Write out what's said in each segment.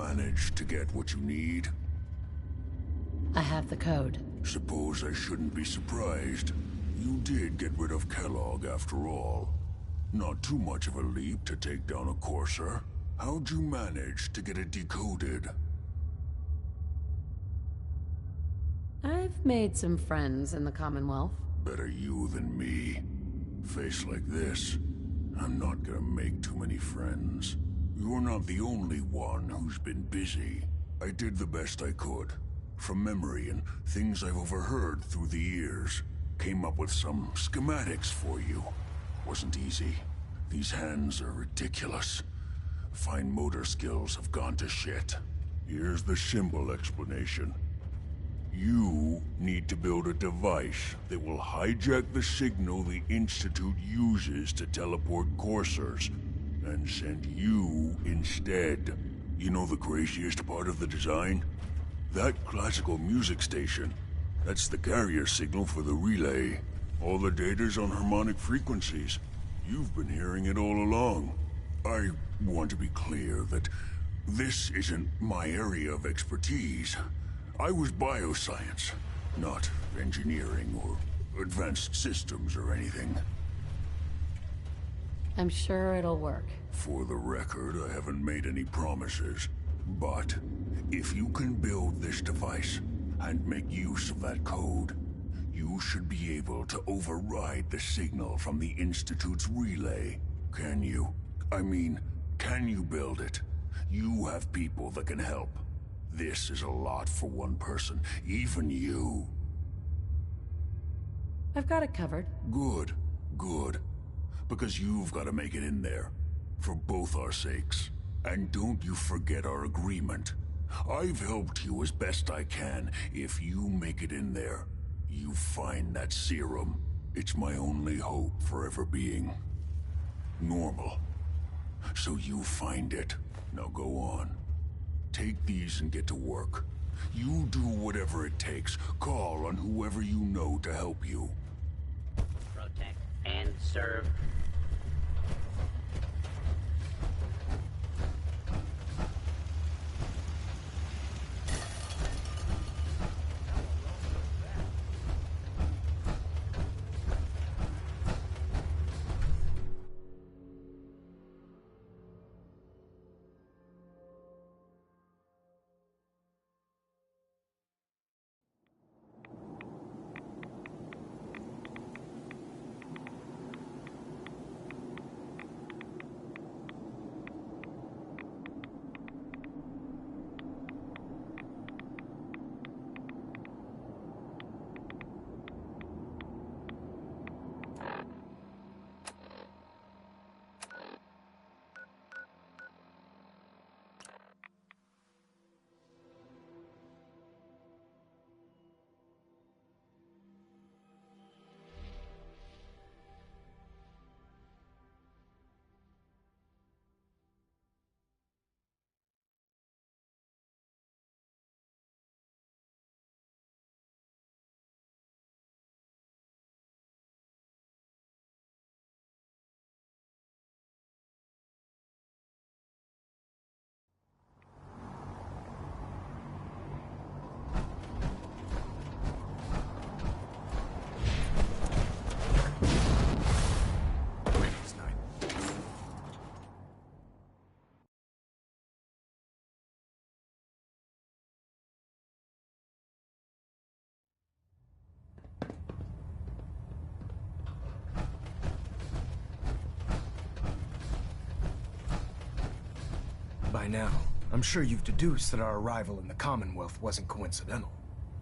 manage to get what you need? I have the code. Suppose I shouldn't be surprised. You did get rid of Kellogg after all. Not too much of a leap to take down a courser. How'd you manage to get it decoded? I've made some friends in the Commonwealth. Better you than me. Face like this, I'm not gonna make too many friends. You're not the only one who's been busy. I did the best I could. From memory and things I've overheard through the years. Came up with some schematics for you. Wasn't easy. These hands are ridiculous. Fine motor skills have gone to shit. Here's the symbol explanation. You need to build a device that will hijack the signal the Institute uses to teleport coursers, and send you instead. You know the craziest part of the design? That classical music station. That's the carrier signal for the relay. All the data's on harmonic frequencies. You've been hearing it all along. I want to be clear that this isn't my area of expertise. I was bioscience, not engineering or advanced systems or anything. I'm sure it'll work. For the record, I haven't made any promises. But if you can build this device and make use of that code, you should be able to override the signal from the Institute's relay. Can you? I mean, can you build it? You have people that can help. This is a lot for one person, even you. I've got it covered. Good, good. Because you've got to make it in there. For both our sakes. And don't you forget our agreement. I've helped you as best I can. If you make it in there, you find that serum. It's my only hope for ever being normal. So you find it. Now go on. Take these and get to work. You do whatever it takes. Call on whoever you know to help you. Protect and serve. By now, I'm sure you've deduced that our arrival in the Commonwealth wasn't coincidental.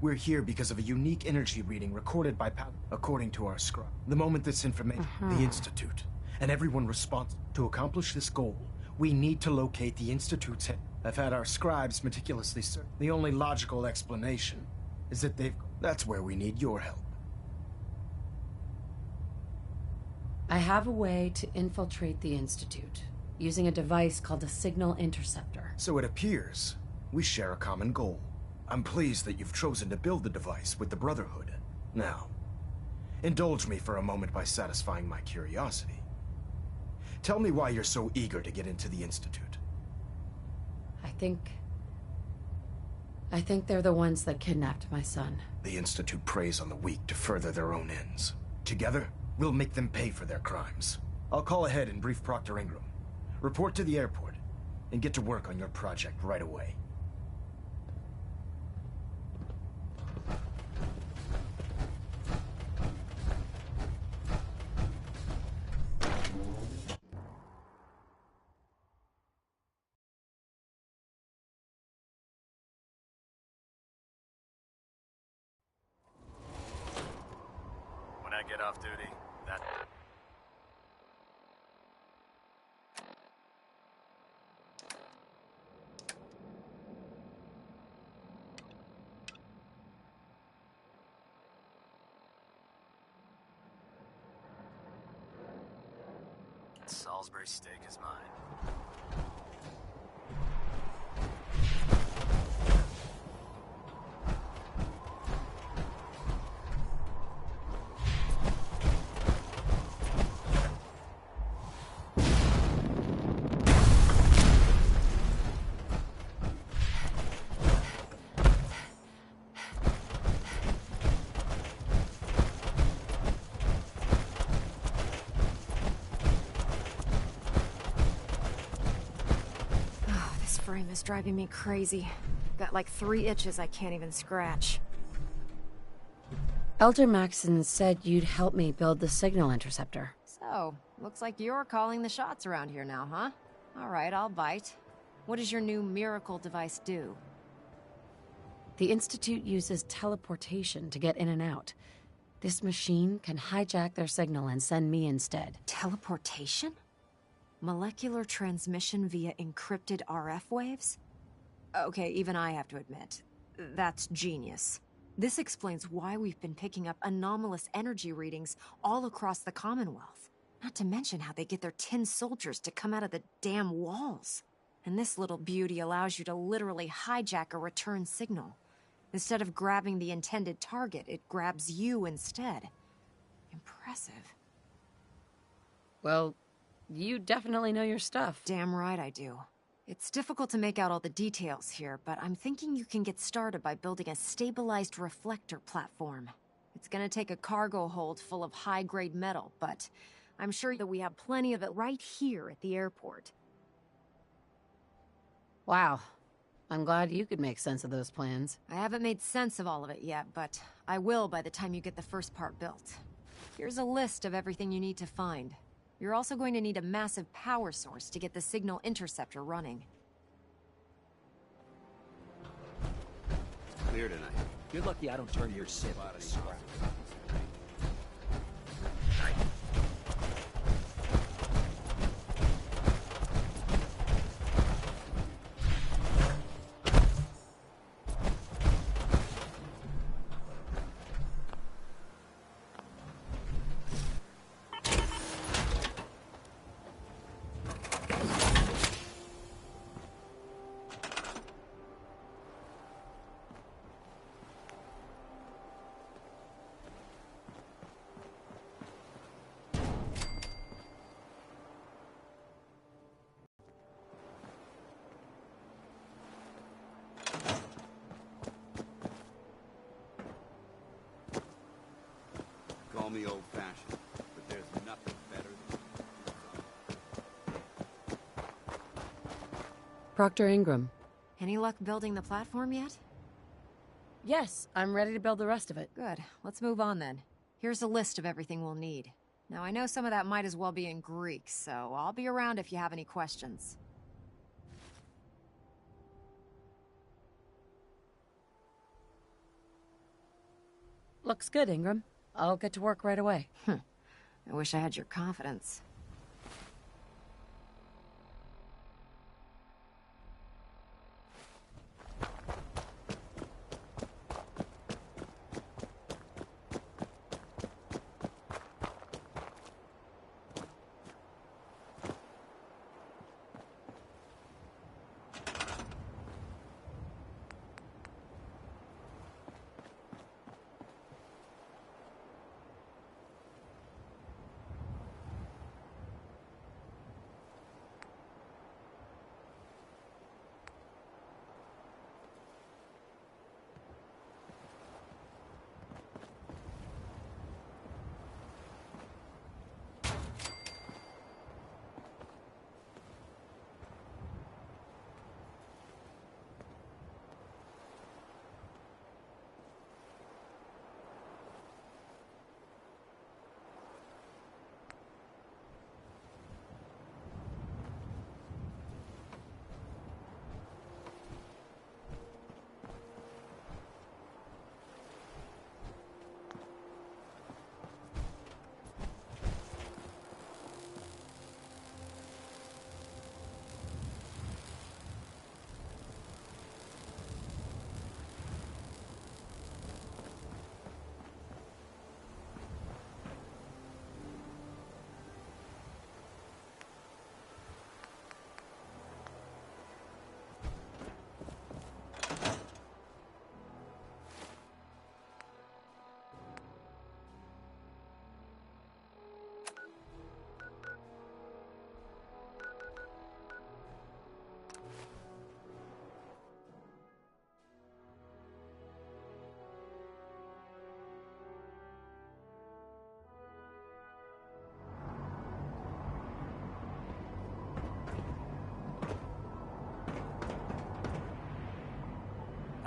We're here because of a unique energy reading recorded by according to our scribe. The moment this information, the Institute, and everyone responsible to accomplish this goal, we need to locate the Institute's head. I've had our scribes meticulously search. The only logical explanation is that that's where we need your help. I have a way to infiltrate the Institute, using a device called a signal interceptor. So it appears we share a common goal. I'm pleased that you've chosen to build the device with the Brotherhood. Now, indulge me for a moment by satisfying my curiosity. Tell me why you're so eager to get into the Institute. I think I think they're the ones that kidnapped my son. The Institute preys on the weak to further their own ends. Together, we'll make them pay for their crimes. I'll call ahead and brief Proctor Ingram. Report to the airport, and get to work on your project right away. When I get off duty, that... Salisbury steak is mine. Frame is driving me crazy. Got like 3 itches I can't even scratch. Elder Maxon said you'd help me build the signal interceptor. So, looks like you're calling the shots around here now, huh? Alright, I'll bite. What does your new miracle device do? The Institute uses teleportation to get in and out. This machine can hijack their signal and send me instead. Teleportation? Molecular transmission via encrypted RF waves? Okay, even I have to admit, that's genius. This explains why we've been picking up anomalous energy readings all across the Commonwealth. Not to mention how they get their tin soldiers to come out of the damn walls. And this little beauty allows you to literally hijack a return signal. Instead of grabbing the intended target, it grabs you instead. Impressive. Well, you definitely know your stuff. Damn right I do. It's difficult to make out all the details here, but I'm thinking you can get started by building a stabilized reflector platform. It's gonna take a cargo hold full of high-grade metal, but I'm sure that we have plenty of it right here at the airport. Wow. I'm glad you could make sense of those plans. I haven't made sense of all of it yet, but I will by the time you get the first part built. Here's a list of everything you need to find. You're also going to need a massive power source to get the signal interceptor running. Clear tonight. You're lucky I don't turn your ship into scrap. Call me old-fashioned, but there's nothing better than... Proctor Ingram. Any luck building the platform yet? Yes, I'm ready to build the rest of it. Good. Let's move on then. Here's a list of everything we'll need. Now, I know some of that might as well be in Greek, so I'll be around if you have any questions. Looks good, Ingram. I'll get to work right away. I wish I had your confidence.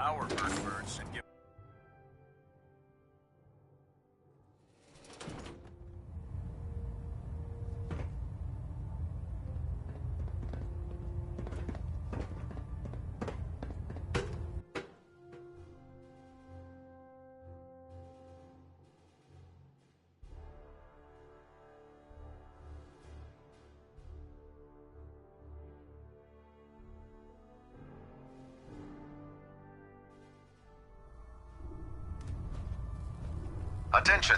our birds and give... Attention!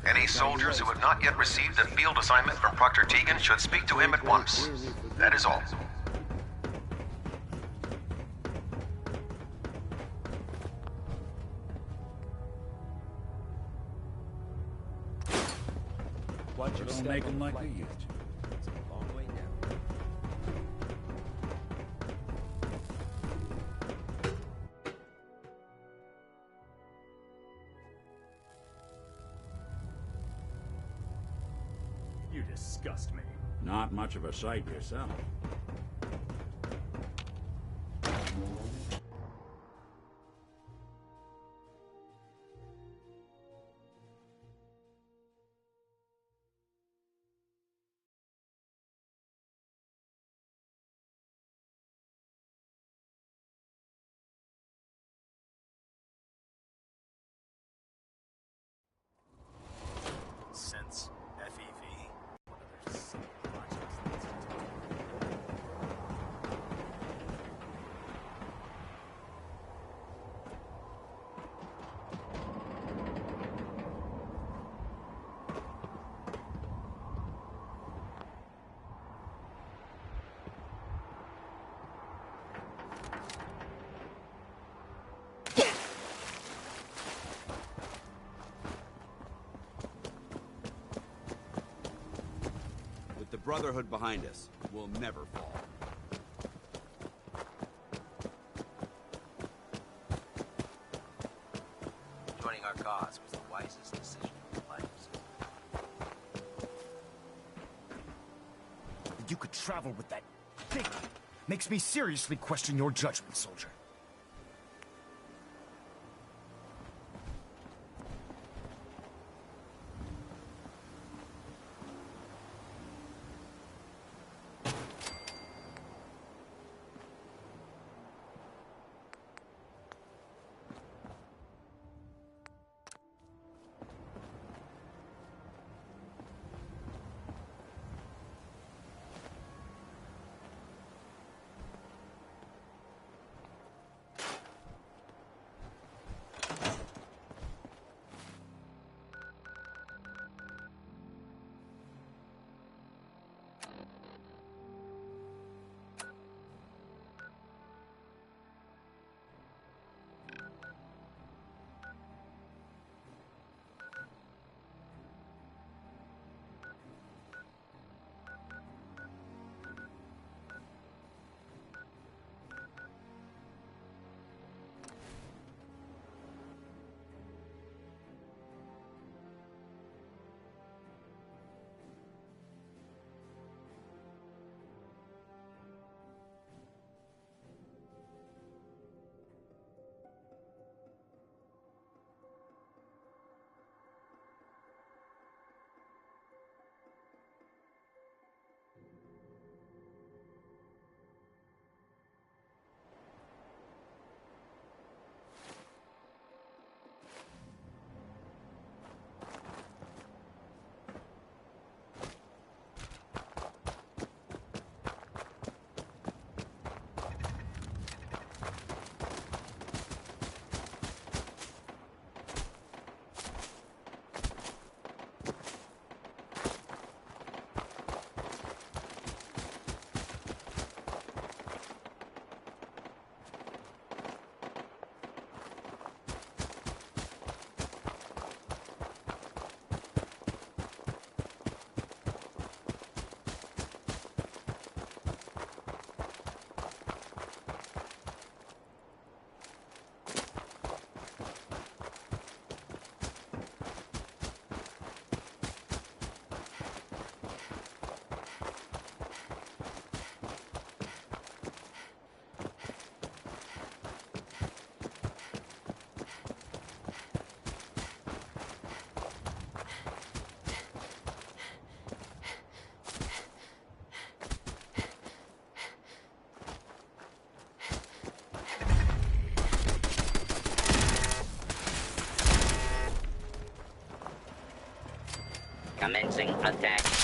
Any soldiers who have not yet received a field assignment from Proctor Tegan should speak to him at once. That is all. Watch your Don't step make on them the like flight. we used to. It's a long way down. You disgust me. Not much of a sight yourself. Since FEV? With the Brotherhood behind us, we'll never fall. Joining our cause was the wisest decision of your lives. That you could travel with that thing makes me seriously question your judgment, soldier. Commencing attack.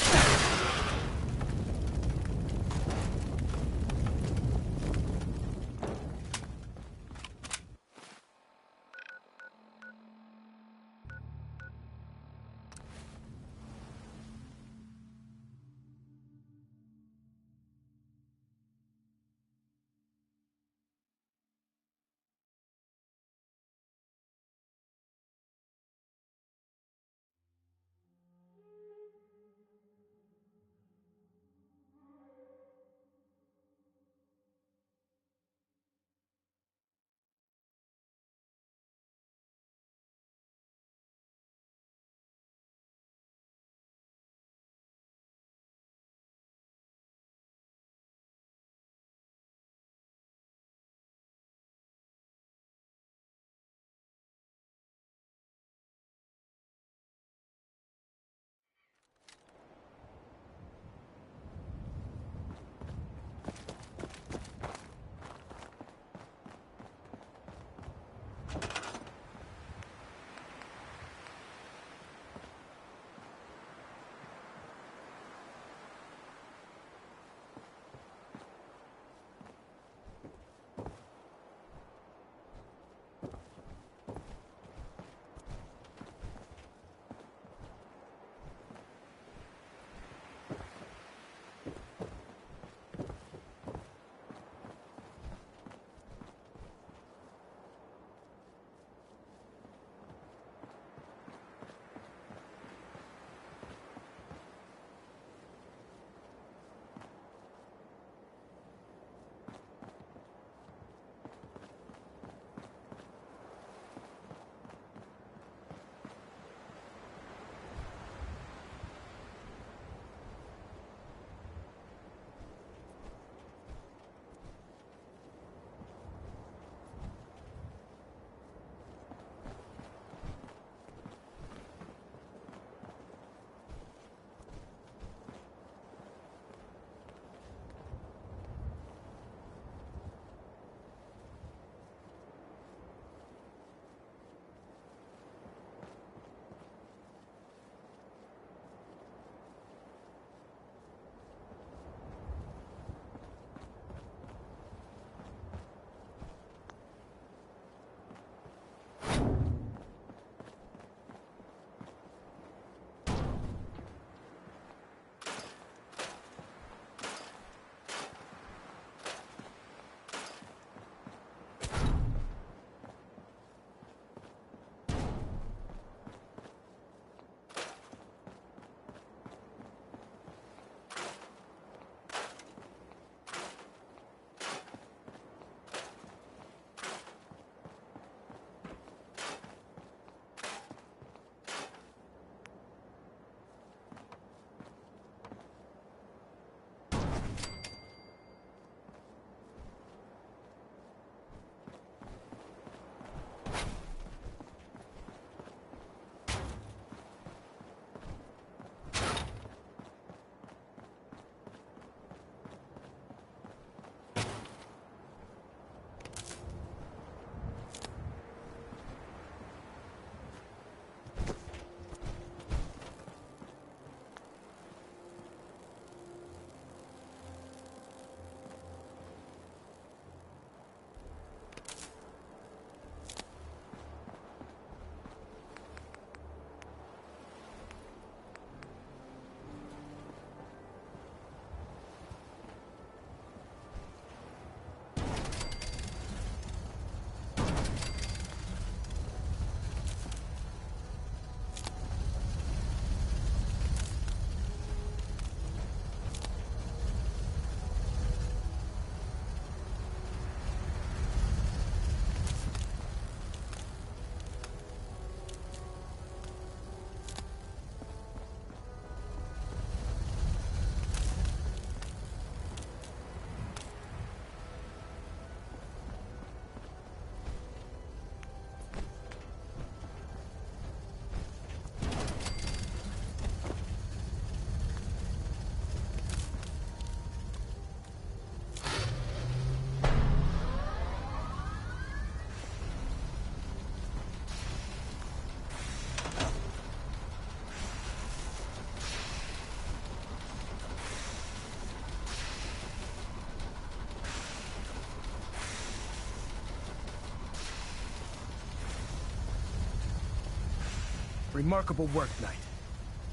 Remarkable work, Knight.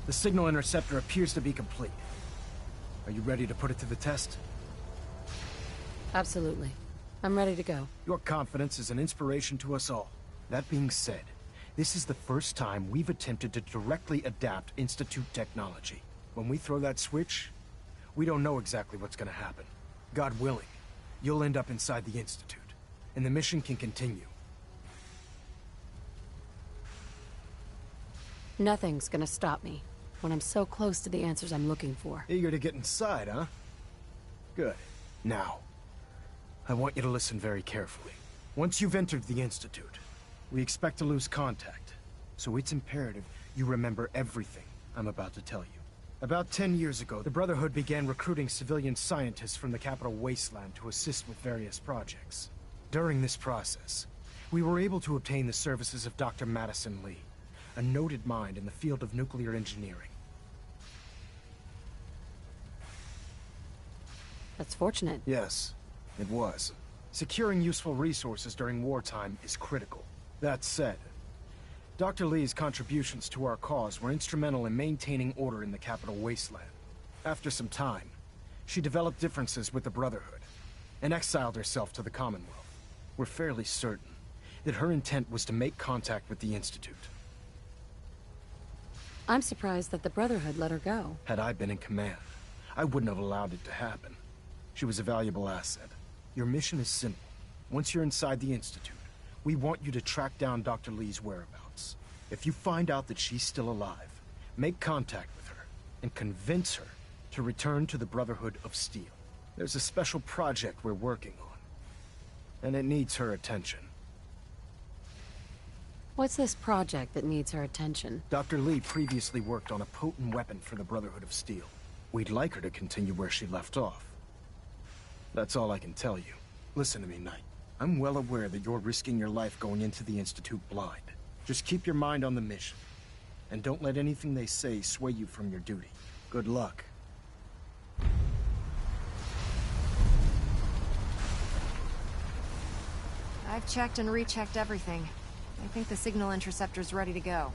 The signal interceptor appears to be complete. Are you ready to put it to the test? Absolutely. I'm ready to go. Your confidence is an inspiration to us all. That being said, this is the first time we've attempted to directly adapt Institute technology. When we throw that switch, we don't know exactly what's gonna happen. God willing, you'll end up inside the Institute, and the mission can continue. Nothing's gonna stop me when I'm so close to the answers I'm looking for. Eager to get inside, huh? Good. Now, I want you to listen very carefully. Once you've entered the Institute, we expect to lose contact, so it's imperative you remember everything I'm about to tell you. About 10 years ago, the Brotherhood began recruiting civilian scientists from the capital wasteland to assist with various projects. During this process, we were able to obtain the services of Dr. Madison Lee, a noted mind in the field of nuclear engineering. That's fortunate. Yes, it was. Securing useful resources during wartime is critical. That said, Dr. Lee's contributions to our cause were instrumental in maintaining order in the capital wasteland. After some time, she developed differences with the Brotherhood and exiled herself to the Commonwealth. We're fairly certain that her intent was to make contact with the Institute. I'm surprised that the Brotherhood let her go. Had I been in command, I wouldn't have allowed it to happen. She was a valuable asset. Your mission is simple. Once you're inside the Institute, we want you to track down Dr. Lee's whereabouts. If you find out that she's still alive, make contact with her and convince her to return to the Brotherhood of Steel. There's a special project we're working on, and it needs her attention. What's this project that needs her attention? Dr. Lee previously worked on a potent weapon for the Brotherhood of Steel. We'd like her to continue where she left off. That's all I can tell you. Listen to me, Knight. I'm well aware that you're risking your life going into the Institute blind. Just keep your mind on the mission, and don't let anything they say sway you from your duty. Good luck. I've checked and rechecked everything. I think the signal interceptor's ready to go.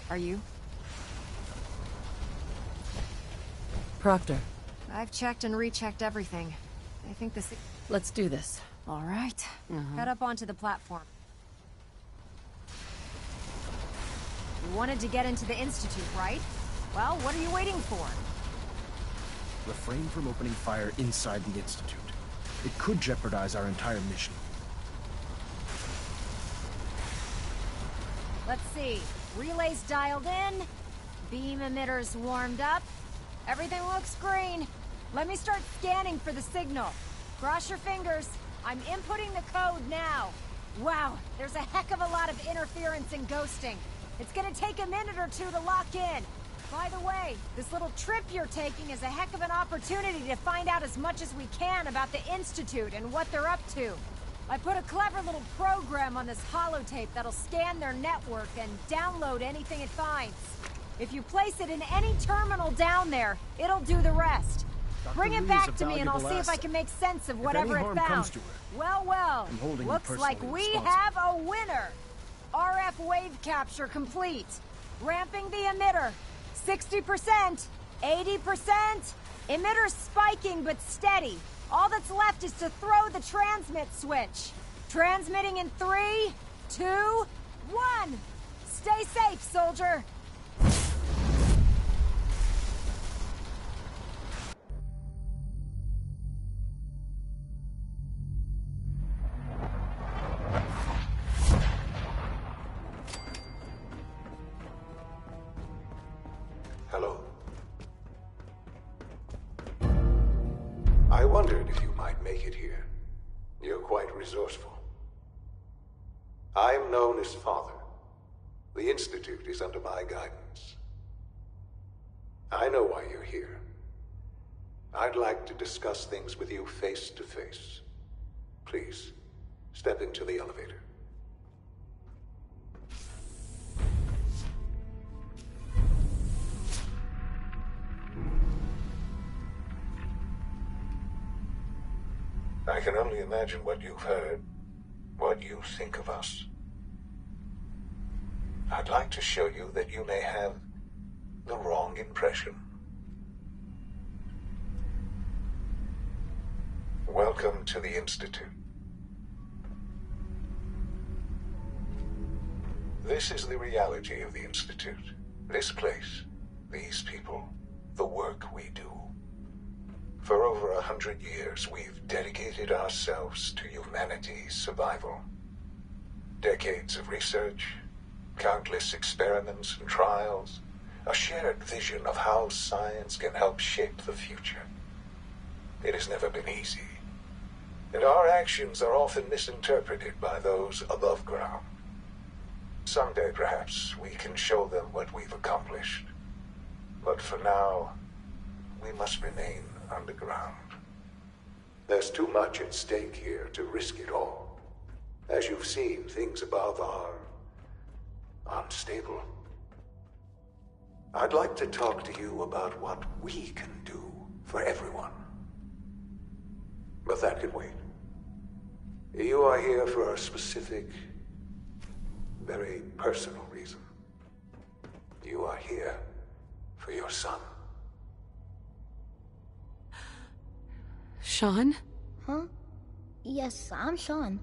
Are you? Proctor. I've checked and rechecked everything. I think the Let's do this. All right. Head up onto the platform. You wanted to get into the Institute, right? Well, what are you waiting for? Refrain from opening fire inside the Institute. It could jeopardize our entire mission. Let's see. Relays dialed in. Beam emitters warmed up. Everything looks green. Let me start scanning for the signal. Cross your fingers. I'm inputting the code now. Wow, there's a heck of a lot of interference and ghosting. It's gonna take a minute or two to lock in. By the way, this little trip you're taking is a heck of an opportunity to find out as much as we can about the Institute and what they're up to. I put a clever little program on this holotape that'll scan their network and download anything it finds. If you place it in any terminal down there, it'll do the rest. Bring it back to me and I'll see if I can make sense of whatever it found. Well, looks like we have a winner. RF wave capture complete. Ramping the emitter. 60%, 80%. Emitter spiking but steady. All that's left is to throw the transmit switch. Transmitting in 3, 2, 1. Stay safe, soldier. Hello. I wondered if you might make it here. You're quite resourceful. I'm known as Father. The Institute is under my guidance. I know why you're here. I'd like to discuss things with you face to face. Please, step into the elevator. I can only imagine what you've heard, what you think of us. I'd like to show you that you may have the wrong impression. Welcome to the Institute. This is the reality of the Institute. This place, these people, the work we do. For over 100 years, we've dedicated ourselves to humanity's survival. Decades of research, countless experiments and trials, a shared vision of how science can help shape the future. It has never been easy, and our actions are often misinterpreted by those above ground. Someday, perhaps, we can show them what we've accomplished. But for now, we must remain underground. There's too much at stake here to risk it all. As you've seen, things above are unstable. I'd like to talk to you about what we can do for everyone. But that can wait. You are here for a specific, very personal reason. You are here for your son. Sean? Huh? Yes, I'm Sean.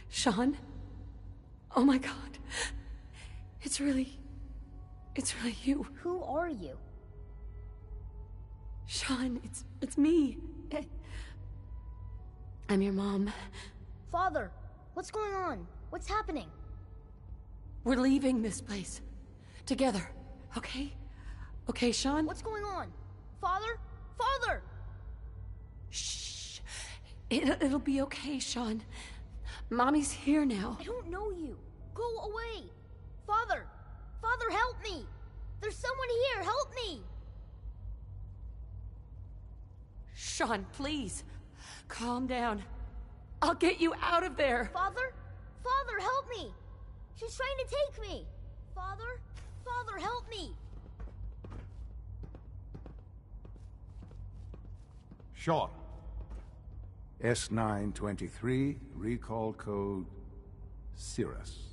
Sean? Oh my god. It's really you. Who are you? Sean, it's me. I'm your mom. Father, what's going on? What's happening? We're leaving this place. Together, okay? Okay, Sean? What's going on? Father? Father! Shh. It'll be okay, Sean. Mommy's here now. I don't know you. Go away. Father! Father, help me! There's someone here, help me! Sean, please. Calm down. I'll get you out of there. Father? Father, help me! She's trying to take me! Father? Father, help me! Sean. S923, recall code Cirrus.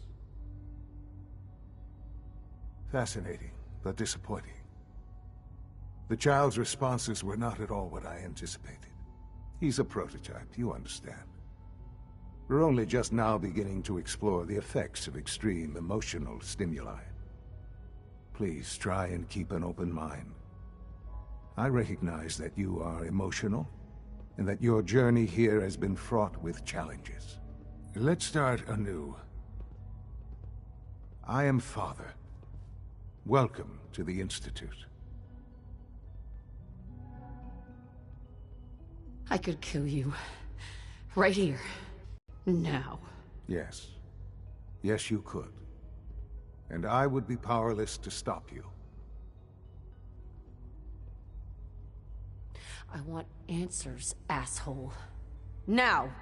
Fascinating, but disappointing. The child's responses were not at all what I anticipated. He's a prototype, you understand. We're only just now beginning to explore the effects of extreme emotional stimuli. Please try and keep an open mind. I recognize that you are emotional, and that your journey here has been fraught with challenges. Let's start anew. I am Father. Welcome to the Institute. I could kill you. Right here. Now. Yes. Yes, you could. And I would be powerless to stop you. I want answers, asshole. Now!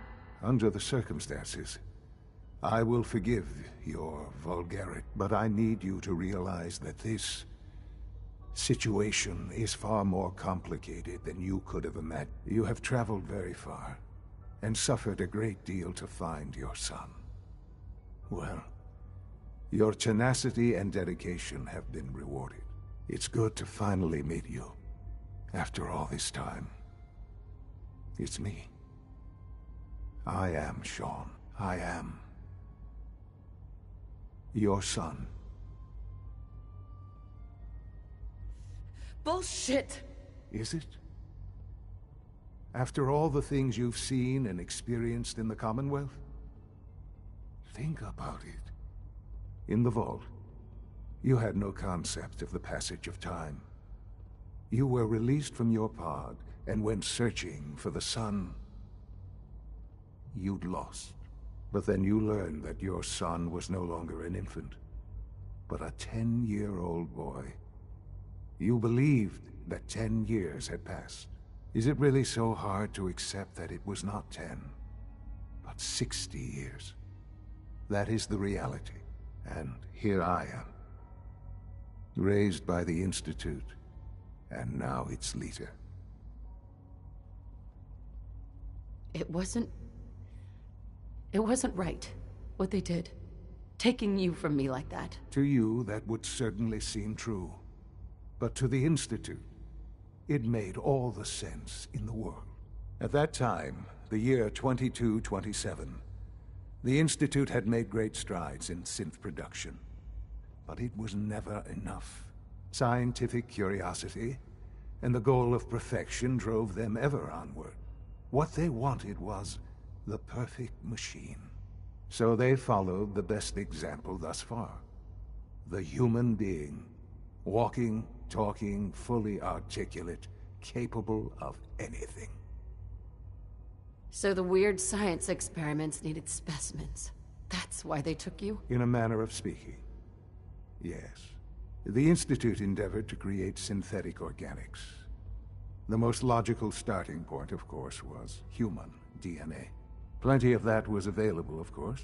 Under the circumstances, I will forgive your vulgarity, but I need you to realize that this situation is far more complicated than you could have imagined. You have traveled very far, and suffered a great deal to find your son. Well, your tenacity and dedication have been rewarded. It's good to finally meet you. After all this time, it's me. I am Sean. I am your son. Bullshit! Is it? After all the things you've seen and experienced in the Commonwealth? Think about it. In the vault, you had no concept of the passage of time. You were released from your pod and went searching for the sun you'd lost. But then you learned that your son was no longer an infant, but a 10-year-old boy. You believed that 10 years had passed. Is it really so hard to accept that it was not 10, but 60 years? That is the reality. And here I am, raised by the Institute, and now its leader. It wasn't right, what they did taking you from me like that. To you, that would certainly seem true. But to the Institute, it made all the sense in the world. At that time, the year 2227, the Institute had made great strides in synth production. But it was never enough. Scientific curiosity and the goal of perfection drove them ever onward. What they wanted was the perfect machine. So they followed the best example thus far. The human being. Walking, talking, fully articulate, capable of anything. So the weird science experiments needed specimens. That's why they took you? In a manner of speaking. Yes. The Institute endeavored to create synthetic organics. The most logical starting point, of course, was human DNA. Plenty of that was available, of course.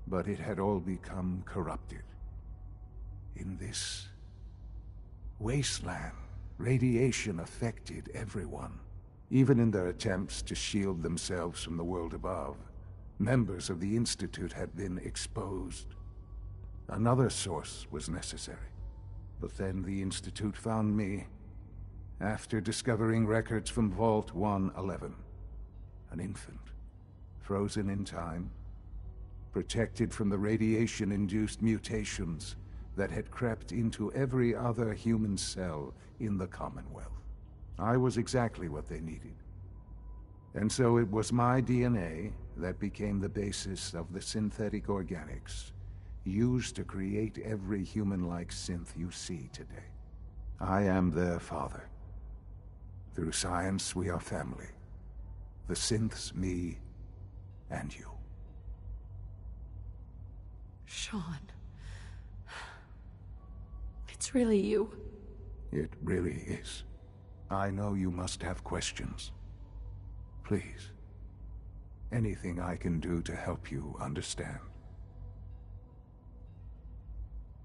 But it had all become corrupted. In this wasteland, radiation affected everyone. Even in their attempts to shield themselves from the world above, members of the Institute had been exposed. Another source was necessary. But then the Institute found me, after discovering records from Vault 111. An infant, frozen in time, protected from the radiation-induced mutations that had crept into every other human cell in the Commonwealth. I was exactly what they needed. And so it was my DNA that became the basis of the synthetic organics used to create every human-like synth you see today. I am their father. Through science, we are family. The synths, me, and you. Sean. It's really you. It really is. I know you must have questions. Please. Anything I can do to help you understand.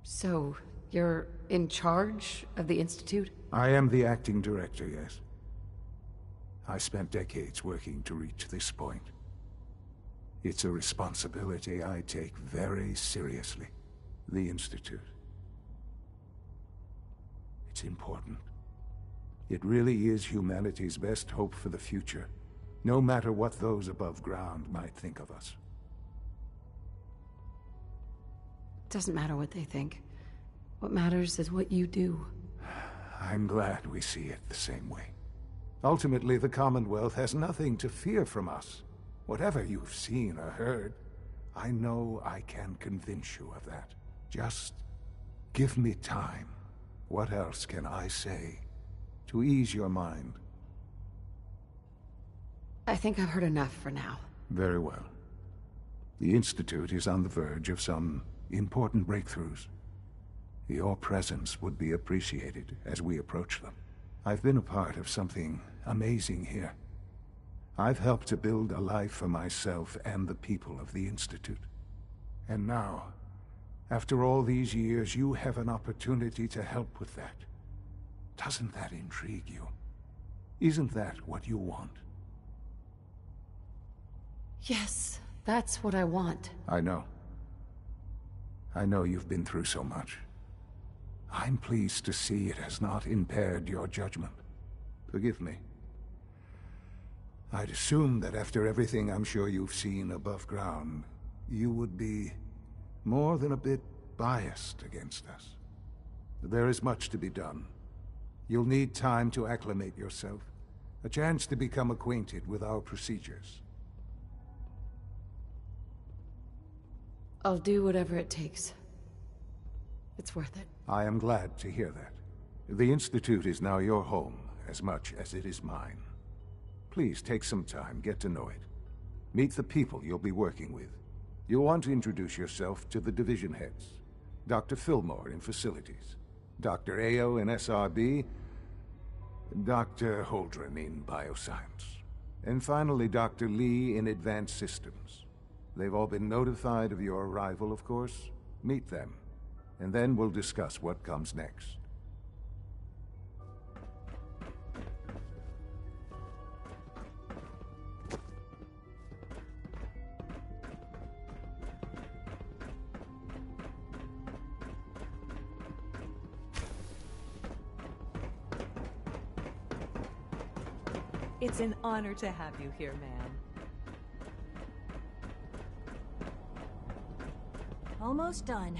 So, you're in charge of the Institute? I am the acting director, yes. I spent decades working to reach this point. It's a responsibility I take very seriously. The Institute. It's important. It really is humanity's best hope for the future, no matter what those above ground might think of us. Doesn't matter what they think. What matters is what you do. I'm glad we see it the same way. Ultimately, the Commonwealth has nothing to fear from us. Whatever you've seen or heard, I know I can convince you of that. Just give me time. What else can I say to ease your mind? I think I've heard enough for now. Very well. The Institute is on the verge of some important breakthroughs. Your presence would be appreciated as we approach them. I've been a part of something amazing here. I've helped to build a life for myself and the people of the Institute. And now, after all these years, you have an opportunity to help with that. Doesn't that intrigue you? Isn't that what you want? Yes, that's what I want. I know. I know you've been through so much. I'm pleased to see it has not impaired your judgment. Forgive me. I'd assumed that after everything I'm sure you've seen above ground, you would be more than a bit biased against us. There is much to be done. You'll need time to acclimate yourself, a chance to become acquainted with our procedures. I'll do whatever it takes. It's worth it. I am glad to hear that. The Institute is now your home, as much as it is mine. Please take some time, get to know it. Meet the people you'll be working with. You'll want to introduce yourself to the division heads. Dr. Fillmore in Facilities, Dr. Ayo in SRB, Dr. Holdren in Bioscience, and finally Dr. Lee in Advanced Systems. They've all been notified of your arrival, of course. Meet them, and then we'll discuss what comes next. It's an honor to have you here, man. Almost done.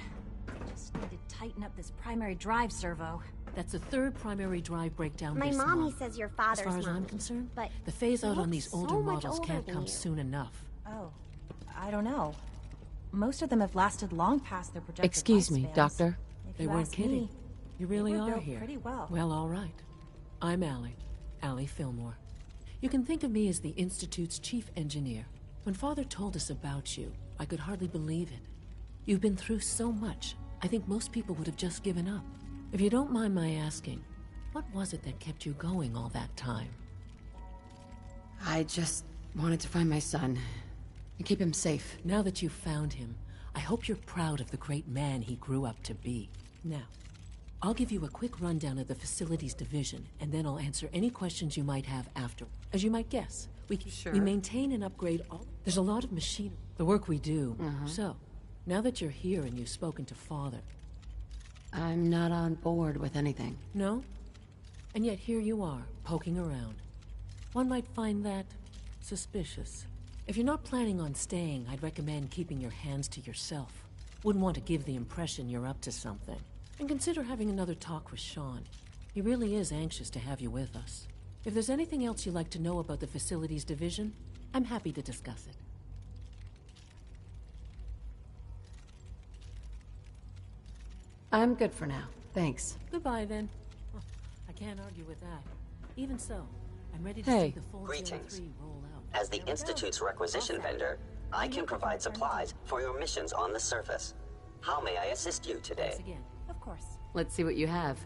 Just need to tighten up this primary drive servo. That's the third primary drive breakdown My this mommy month. says your father's As far as I'm mommy, concerned, but the phase out he on these looks older so much models older can't than come you. soon enough. Oh, I don't know. Most of them have lasted long past their projected Excuse me, lifespans. Doctor. If They you weren't ask kidding. me, You really they were are built here. pretty well. Well, all right. I'm Allie Fillmore. You can think of me as the Institute's chief engineer. When Father told us about you, I could hardly believe it. You've been through so much, I think most people would have just given up. If you don't mind my asking, what was it that kept you going all that time? I just wanted to find my son and keep him safe. Now that you've found him, I hope you're proud of the great man he grew up to be. Now, I'll give you a quick rundown of the facilities division, and then I'll answer any questions you might have after. As you might guess, we maintain and upgrade all... There's a lot of machinery, the work we do. So, now that you're here and you've spoken to Father... I'm not on board with anything. No? And yet here you are, poking around. One might find that suspicious. If you're not planning on staying, I'd recommend keeping your hands to yourself. Wouldn't want to give the impression you're up to something. And consider having another talk with Sean. He really is anxious to have you with us. If there's anything else you'd like to know about the facilities division, I'm happy to discuss it. I'm good for now. Thanks. Goodbye, then. Oh, I can't argue with that. Even so, I'm ready to Hey. see the full Greetings. 03 roll out. As the Institute's requisition vendor, I can provide supplies for your missions on the surface. How may I assist you today? Thanks again. Of course. Let's see what you have.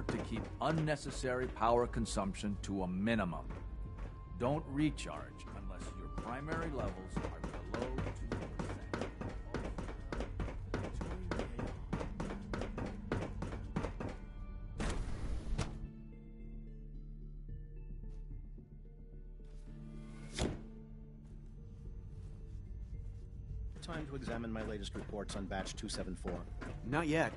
effort to keep unnecessary power consumption to a minimum. Don't recharge unless your primary levels are below 2%. Time to examine my latest reports on batch 274. Not yet.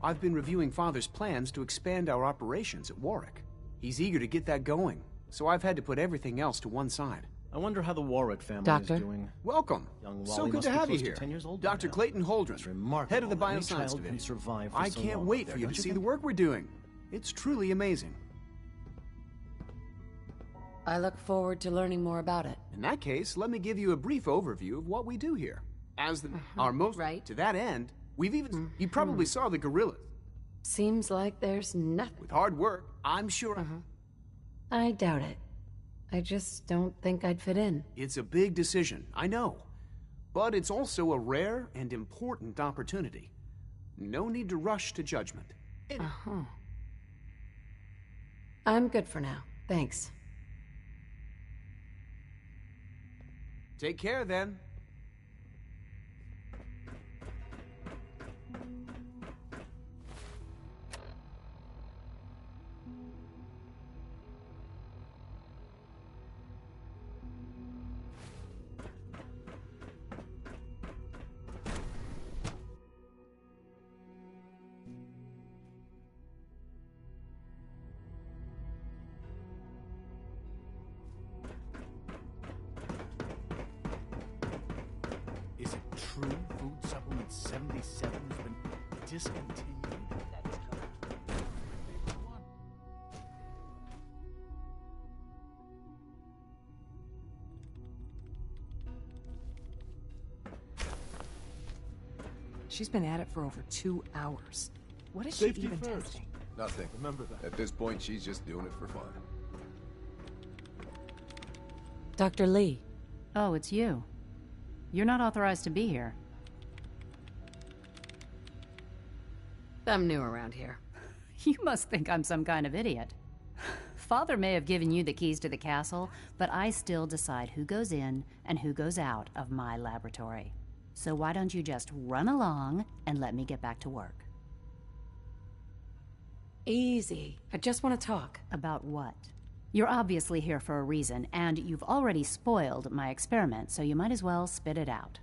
I've been reviewing Father's plans to expand our operations at Warwick. He's eager to get that going, so I've had to put everything else to one side. I wonder how the Warwick family Doctor? is doing. Welcome. Young So Wally good must to be have you close to here. 10 years old by Dr. now. Clayton Holdren, It's remarkable head of the that any Bioscience child Division. can survive for I so can't long wait up there, for you don't to see think? the work we're doing. It's truly amazing. I look forward to learning more about it. In that case, let me give you a brief overview of what we do here. As our most... Right. To that end, we've even... You probably saw the gorillas. Seems like there's nothing. With hard work, I'm sure... I doubt it. I just don't think I'd fit in. It's a big decision, I know. But it's also a rare and important opportunity. No need to rush to judgment. I'm good for now. Thanks. Take care, then. Is it true Food Supplement 77 has been discontinued? That's She's been at it for over 2 hours. What is Safety she even first. testing? Nothing. Remember that. At this point, she's just doing it for fun. Dr. Lee. Oh, it's you. You're not authorized to be here. I'm new around here. You must think I'm some kind of idiot. Father may have given you the keys to the castle, but I still decide who goes in and who goes out of my laboratory. So why don't you just run along and let me get back to work? Easy. I just want to talk. About what? You're obviously here for a reason, and you've already spoiled my experiment, so you might as well spit it out.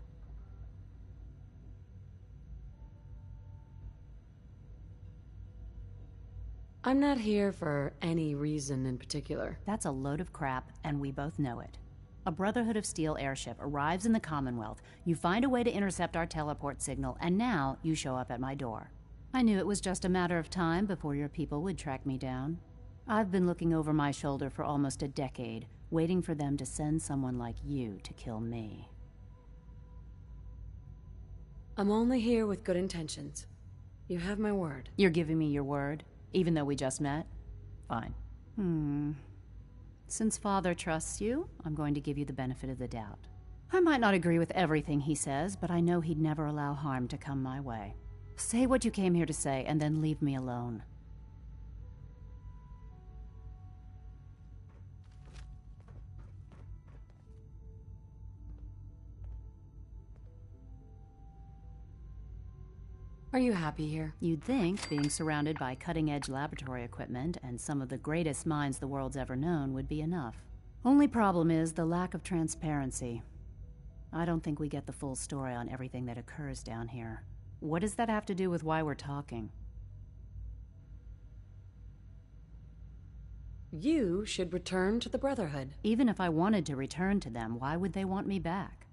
I'm not here for any reason in particular. That's a load of crap, and we both know it. A Brotherhood of Steel airship arrives in the Commonwealth, you find a way to intercept our teleport signal, and now you show up at my door. I knew it was just a matter of time before your people would track me down. I've been looking over my shoulder for almost a decade, waiting for them to send someone like you to kill me. I'm only here with good intentions. You have my word. You're giving me your word, even though we just met? Fine. Since Father trusts you, I'm going to give you the benefit of the doubt. I might not agree with everything he says, but I know he'd never allow harm to come my way. Say what you came here to say, and then leave me alone. Are you happy here? You'd think being surrounded by cutting-edge laboratory equipment and some of the greatest minds the world's ever known would be enough. Only problem is the lack of transparency. I don't think we get the full story on everything that occurs down here. What does that have to do with why we're talking? You should return to the Brotherhood. Even if I wanted to return to them, why would they want me back?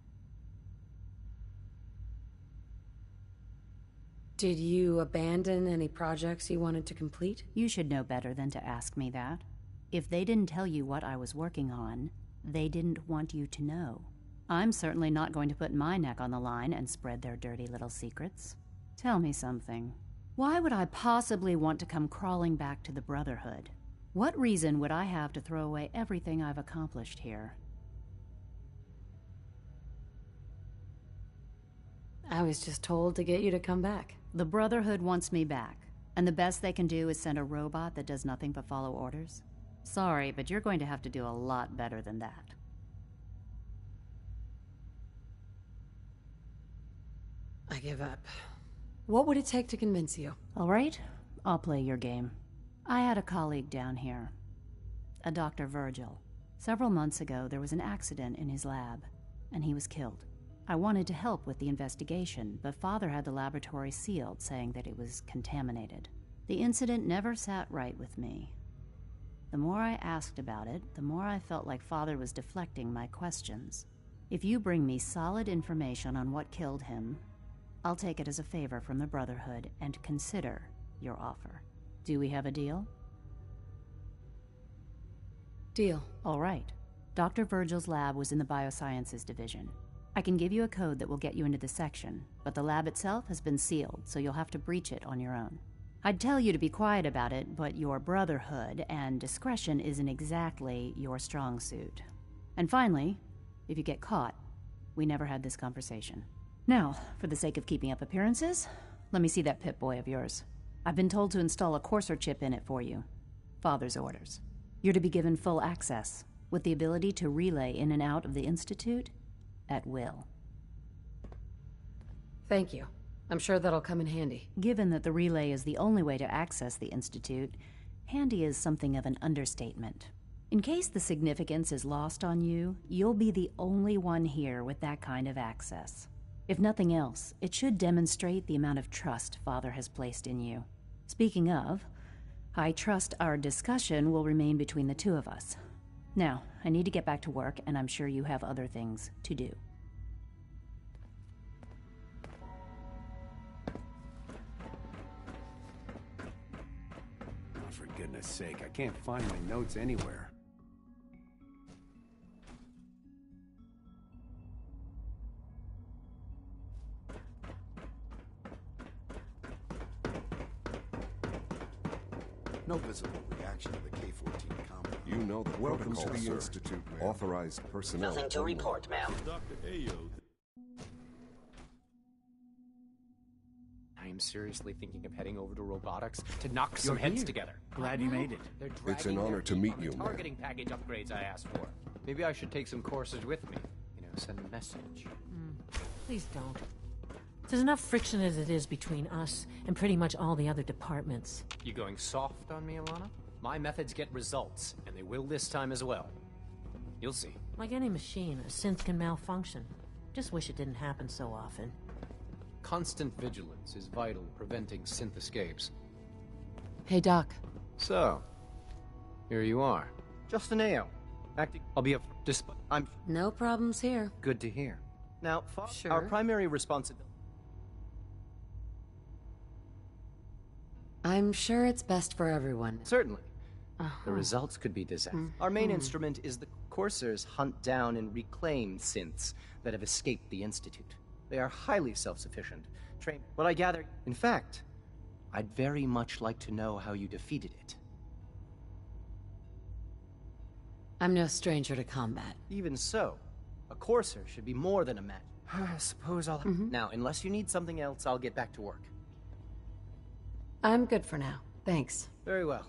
Did you abandon any projects you wanted to complete? You should know better than to ask me that. If they didn't tell you what I was working on, they didn't want you to know. I'm certainly not going to put my neck on the line and spread their dirty little secrets. Tell me something. Why would I possibly want to come crawling back to the Brotherhood? What reason would I have to throw away everything I've accomplished here? I was just told to get you to come back. The Brotherhood wants me back, And the best they can do is send a robot that does nothing but follow orders? Sorry, but you're going to have to do a lot better than that. I give up. What would it take to convince you? All right, I'll play your game. I had a colleague down here, a Dr. Virgil. Several months ago, there was an accident in his lab, and he was killed. I wanted to help with the investigation, but Father had the laboratory sealed, saying that it was contaminated. The incident never sat right with me. The more I asked about it, the more I felt like Father was deflecting my questions. If you bring me solid information on what killed him, I'll take it as a favor from the Brotherhood and consider your offer. Do we have a deal? Deal. All right. Dr. Virgil's lab was in the Biosciences Division. I can give you a code that will get you into the section, but the lab itself has been sealed, so you'll have to breach it on your own. I'd tell you to be quiet about it, but your Brotherhood and discretion isn't exactly your strong suit. And finally, if you get caught, we never had this conversation. Now, for the sake of keeping up appearances, let me see that Pip-Boy of yours. I've been told to install a Courser chip in it for you. Father's orders. You're to be given full access, with the ability to relay in and out of the Institute at will. Thank you. I'm sure that'll come in handy. Given that the relay is the only way to access the Institute, handy is something of an understatement. In case the significance is lost on you, you'll be the only one here with that kind of access. If nothing else, it should demonstrate the amount of trust Father has placed in you. Speaking of, I trust our discussion will remain between the two of us. Now, I need to get back to work, and I'm sure you have other things to do. Oh, for goodness sake, I can't find my notes anywhere. No visible reaction to the K-14 compound. You know the Welcome protocol, to the sir. Institute, ma'am. Authorized personnel. Nothing to report, ma'am. Dr. Ayo. I am seriously thinking of heading over to robotics to knock some You're heads here. together. Glad you made it. They're It's an dragging honor their to feet meet on the you, man. targeting package upgrades I asked for. Maybe I should take some courses with me. You know, send a message. Please don't. There's enough friction as it is between us and pretty much all the other departments. You going soft on me, Alana? My methods get results, and they will this time as well. You'll see. Like any machine, a synth can malfunction. Just wish it didn't happen so often. Constant vigilance is vital in preventing synth escapes. Hey, Doc. So, here you are. Justin Ayo. Acting. I'll be a. I'm. No problems here. Good to hear. Now, Sure. our primary responsibility. I'm sure it's best for everyone. Certainly. The results could be disastrous. Our main instrument is the Coursers hunt down and reclaim synths that have escaped the Institute. They are highly self-sufficient, trained. What I gather, in fact, I'd very much like to know how you defeated it. I'm no stranger to combat. Even so, a Courser should be more than a match. I suppose I'll... Now, unless you need something else, I'll get back to work. I'm good for now. Thanks. Very well.